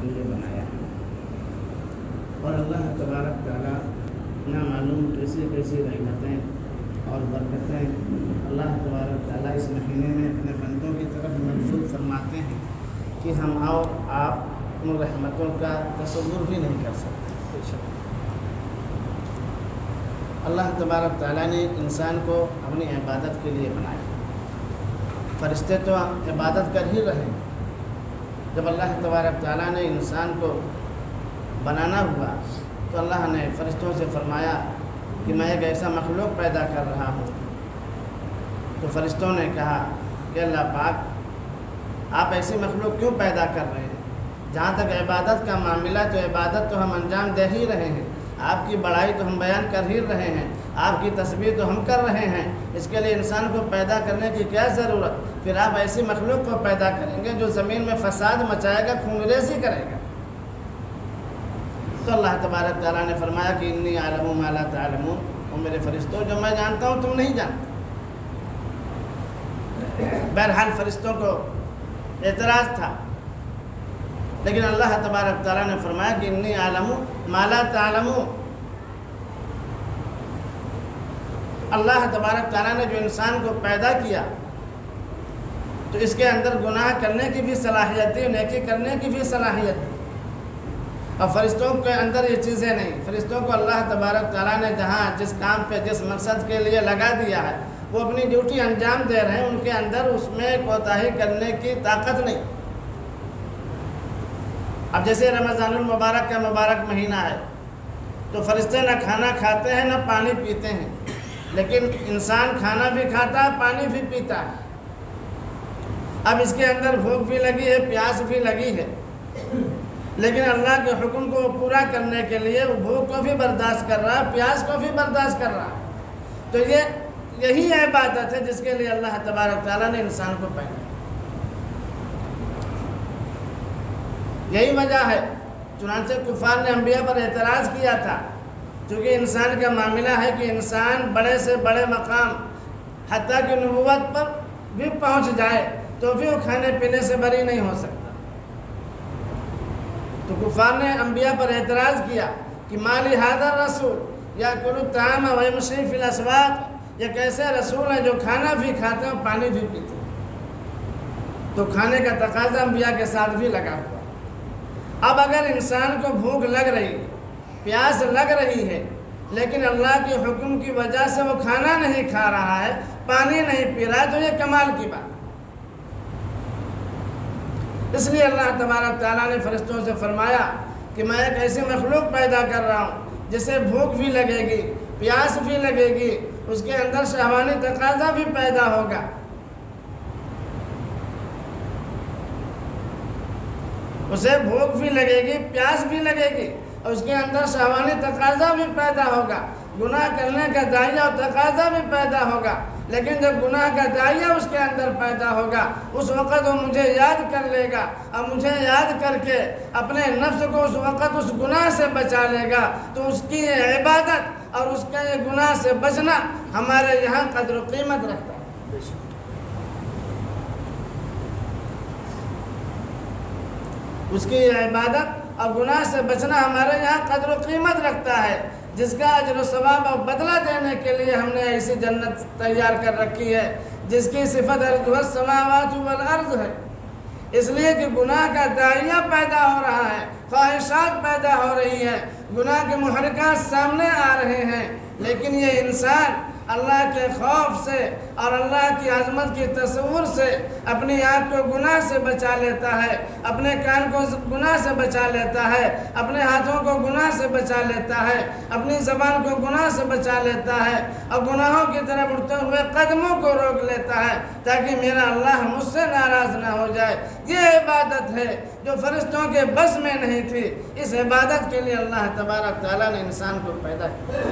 لیے بنایا ہے۔ اور اللہ تبارک تعالیٰ نہ معلوم کیسی کیسی رحمتیں اور برکتیں اللہ تبارک تعالیٰ اس مہینے میں اپنے بندوں کی طرف مبذول فرماتے ہیں کہ ہم اور آپ ان رحمتوں کا تصور بھی نہیں کر سکتے۔ اللہ تبارک تعالیٰ نے انسان کو اپنی عبادت کے لیے بنایا۔ فرشتے تو عبادت کر ہی رہے ہیں۔ جب اللہ تبارک تعالیٰ نے انسان کو بنانا ہوا تو اللہ نے فرشتوں سے فرمایا کہ میں ایک ایسا مخلوق پیدا کر رہا ہوں۔ تو فرشتوں نے کہا کہ اللہ پاک آپ ایسی مخلوق کیوں پیدا کر رہے ہیں؟ جہاں تک عبادت کا معاملہ تو عبادت تو ہم انجام دے ہی رہے ہیں، آپ کی بڑائی تو ہم بیان کر ہی رہے ہیں، آپ کی تسبیح تو ہم کر رہے ہیں، اس کے لیے انسان کو پیدا کرنے کی کیا ضرورت؟ پھر آپ ایسی مخلوق کو پیدا کریں گے جو زمین میں فساد مچائے گا، خون ریزی کرے گا۔ تو اللہ تبارک تعالیٰ نے فرمایا کہ انی اعلم ما لا تعلمون، وہ میرے فرشتوں جو میں جانتا ہوں تم نہیں جانتے۔ بہرحال فرشتوں کو اعتراض تھا، لیکن اللہ تبارک تعالیٰ نے فرمایا کہ انی اعلم ما لا تعلمون۔ اللہ تبارک تعالیٰ نے جو انسان کو پیدا کیا تو اس کے اندر گناہ کرنے کی بھی صلاحیت تھی، نیکی کرنے کی بھی صلاحیت تھی، اور فرشتوں کے اندر یہ چیزیں نہیں۔ فرشتوں کو اللہ تبارک تعالیٰ نے جہاں جس کام پہ جس مقصد کے لیے لگا دیا ہے وہ اپنی ڈیوٹی انجام دے رہے ہیں، ان کے اندر اس میں کوتاہی کرنے کی طاقت نہیں۔ اب جیسے رمضان المبارک کا مبارک مہینہ ہے تو فرشتے نہ کھانا کھاتے ہیں نہ پانی پیتے ہیں، لیکن انسان کھانا بھی کھاتا ہے، پانی بھی پیتا ہے۔ اب اس کے اندر بھوک بھی لگی ہے، پیاس بھی لگی ہے، لیکن اللہ کے حکم کو پورا کرنے کے لیے وہ بھوک کو بھی برداشت کر رہا ہے، پیاس کو بھی برداشت کر رہا ہے۔ تو یہی عبادت ہے جس کے لیے اللہ تبارک تعالیٰ نے انسان کو پیدا کیا۔ یہی وجہ ہے چنانچہ کفار نے انبیاء پر اعتراض کیا تھا، چونکہ انسان کا معاملہ ہے کہ انسان بڑے سے بڑے مقام حتیٰ کہ نبوت پر بھی پہنچ جائے تو بھی وہ کھانے پینے سے بری نہیں ہو سکتا۔ تو کفار نے انبیاء پر اعتراض کیا کہ ما لہذا الرسول یأکل الطعام ویمشی فی الاسواق، یہ کیسے رسول ہیں جو کھانا بھی کھاتے ہیں پانی بھی پیتے ہیں؟ تو کھانے کا تقاضا انبیاء کے ساتھ بھی لگا ہوا۔ اب اگر انسان کو بھوک لگ رہی ہے، پیاس لگ رہی ہے، لیکن اللہ کے حکم کی وجہ سے وہ کھانا نہیں کھا رہا ہے، پانی نہیں پی رہا ہے، تو یہ کمال کی بات۔ اس لیے اللہ تبارک تعالیٰ نے فرشتوں سے فرمایا کہ میں ایک ایسی مخلوق پیدا کر رہا ہوں جسے بھوک بھی لگے گی، پیاس بھی لگے گی، اس کے اندر شہوانی تقاضا بھی پیدا ہوگا۔ اسے بھوک بھی لگے گی، پیاس بھی لگے گی، اور اس کے اندر شہوانی تقاضا بھی پیدا ہوگا، گناہ کرنے کا داعیہ اور تقاضا بھی پیدا ہوگا۔ لیکن جب گناہ کا داعیہ اس کے اندر پیدا ہوگا اس وقت وہ مجھے یاد کر لے گا، اور مجھے یاد کر کے اپنے نفس کو اس وقت اس گناہ سے بچا لے گا۔ تو اس کی یہ عبادت اور اس کا یہ گناہ سے بچنا ہمارے یہاں قدر و قیمت رکھتا ہے۔ اس کی یہ عبادت اور گناہ سے بچنا ہمارے یہاں قدر و قیمت رکھتا ہے، جس کا اجر و ثواب اور بدلہ دینے کے لیے ہم نے ایسی جنت تیار کر رکھی ہے جس کی صفت ارض السماوات والارض ہے۔ اس لیے کہ گناہ کا داعیہ پیدا ہو رہا ہے، خواہشات پیدا ہو رہی ہیں، گناہ کے محرکات سامنے آ رہے ہیں، لیکن یہ انسان اللہ کے خوف سے اور اللہ کی عظمت کی تصور سے اپنی آنکھ کو گناہ سے بچا لیتا ہے، اپنے کان کو گناہ سے بچا لیتا ہے، اپنے ہاتھوں کو گناہ سے بچا لیتا ہے، اپنی زبان کو گناہ سے بچا لیتا ہے، اور گناہوں کی طرف اٹھتے ہوئے قدموں کو روک لیتا ہے تاکہ میرا اللہ مجھ سے ناراض نہ ہو جائے۔ یہ عبادت ہے جو فرشتوں کے بس میں نہیں تھی۔ اس عبادت کے لیے اللہ تبارک تعالیٰ نے انسان کو پیدا کیا۔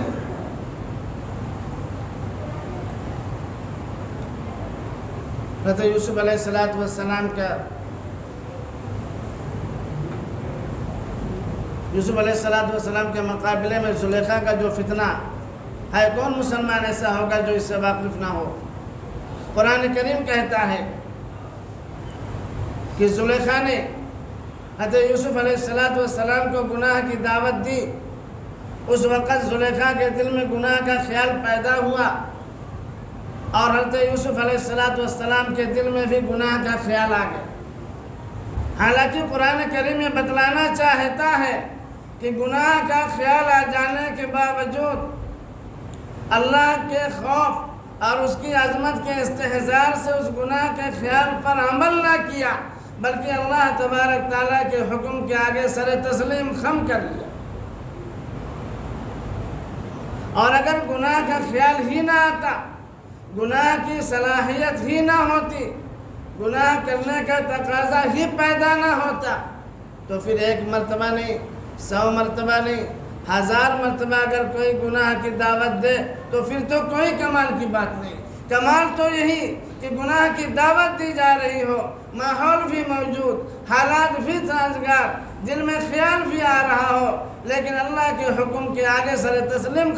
حضرت یوسف علیہ السلام کا یوسف علیہ السلام کے مقابلے میں زلیخا کا جو فتنہ ہے، کون مسلمان ایسا ہوگا جو اس سے واقف نہ ہو؟ قرآن کریم کہتا ہے کہ زلیخا نے حضرت یوسف علیہ السلام کو گناہ کی دعوت دی، اس وقت زلیخا کے دل میں گناہ کا خیال پیدا ہوا، اور حضرت یوسف علیہ السلام کے دل میں بھی گناہ کا خیال آ گیا۔ حالانکہ قرآن کریم یہ بتلانا چاہتا ہے کہ گناہ کا خیال آ جانے کے باوجود اللہ کے خوف اور اس کی عظمت کے استحضار سے اس گناہ کے خیال پر عمل نہ کیا، بلکہ اللہ تبارک تعالیٰ کے حکم کے آگے سر تسلیم خم کر لیا۔ اور اگر گناہ کا خیال ہی نہ آتا، گناہ کی صلاحیت ہی نہ ہوتی، گناہ کرنے کا تقاضا ہی پیدا نہ ہوتا، تو پھر 1 مرتبہ نہیں، 100 مرتبہ نہیں، 1000 مرتبہ اگر کوئی گناہ کی دعوت دے تو پھر تو کوئی کمال کی بات نہیں۔ کمال تو یہی کہ گناہ کی دعوت دی جا رہی ہو، ماحول بھی موجود، حالات بھی سازگار، دل میں خیال بھی آ رہا ہو، لیکن اللہ کے حکم کے آگے سر تسلیم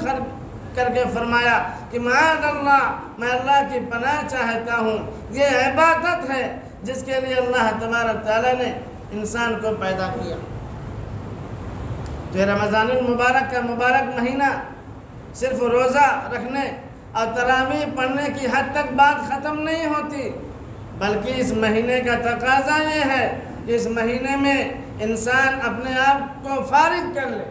کر کے فرمایا کہ معاذ اللہ، میں اللہ کی پناہ چاہتا ہوں۔ یہ عبادت ہے جس کے لیے اللہ تبارک تعالیٰ نے انسان کو پیدا کیا۔ تو رمضان المبارک کا مبارک مہینہ صرف روزہ رکھنے اور تراویح پڑھنے کی حد تک بات ختم نہیں ہوتی، بلکہ اس مہینے کا تقاضا یہ ہے کہ اس مہینے میں انسان اپنے آپ کو فارغ کر لے،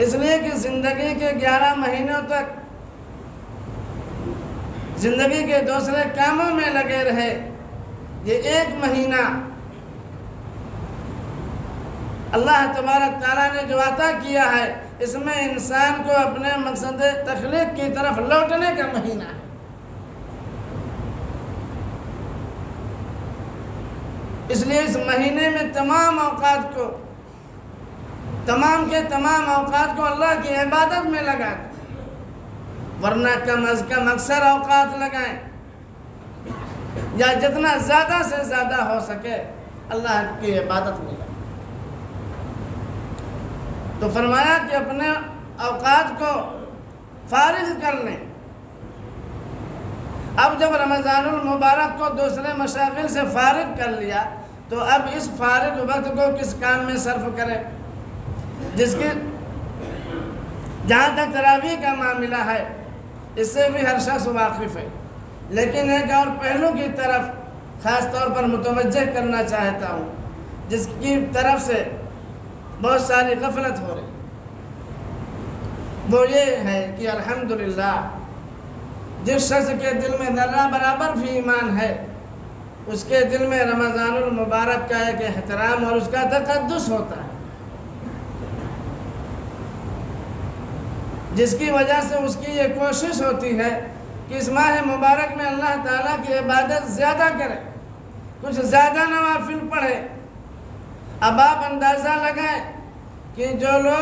اس لیے کہ زندگی کے 11 مہینوں تک زندگی کے دوسرے کاموں میں لگے رہے، یہ 1 مہینہ اللہ تبارک تعالیٰ نے جو عطا کیا ہے، اس میں انسان کو اپنے مقصد تخلیق کی طرف لوٹنے کا مہینہ ہے۔ اس لیے اس مہینے میں تمام اوقات کو اللہ کی عبادت میں لگا دیں، ورنہ کم از کم اکثر اوقات لگائیں، یا جتنا زیادہ سے زیادہ ہو سکے اللہ کی عبادت میں لگائیں۔ تو فرمایا کہ اپنے اوقات کو فارغ کر لیں۔ اب جب رمضان المبارک کو دوسرے مشاغل سے فارغ کر لیا، تو اب اس فارغ وقت کو کس کام میں صرف کریں؟ جہاں تک تراویح کا معاملہ ہے، اس سے بھی ہر شخص واقف ہے، لیکن ایک اور پہلو کی طرف خاص طور پر متوجہ کرنا چاہتا ہوں، جس کی طرف سے بہت ساری غفلت ہو رہی، وہ یہ ہے کہ الحمدللہ جس شخص کے دل میں ذرہ برابر بھی ایمان ہے، اس کے دل میں رمضان المبارک کا ایک احترام اور اس کا تقدس ہوتا ہے، جس کی وجہ سے اس کی یہ کوشش ہوتی ہے کہ اس ماہ مبارک میں اللہ تعالیٰ کی عبادت زیادہ کرے، کچھ زیادہ نوافل پڑھے۔ اب آپ اندازہ لگائیں کہ جو لوگ